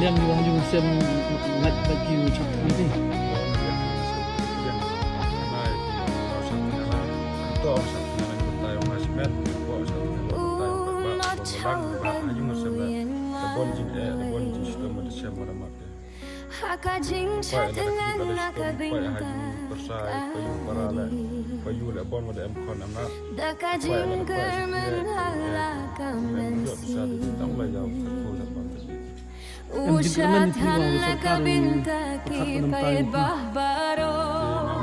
liang juga hanya sen ngat bagi ucap nanti. Haka jingshah thngan haka bteng daka jingker menhalakan ushat han laka bintaki pay bahbaro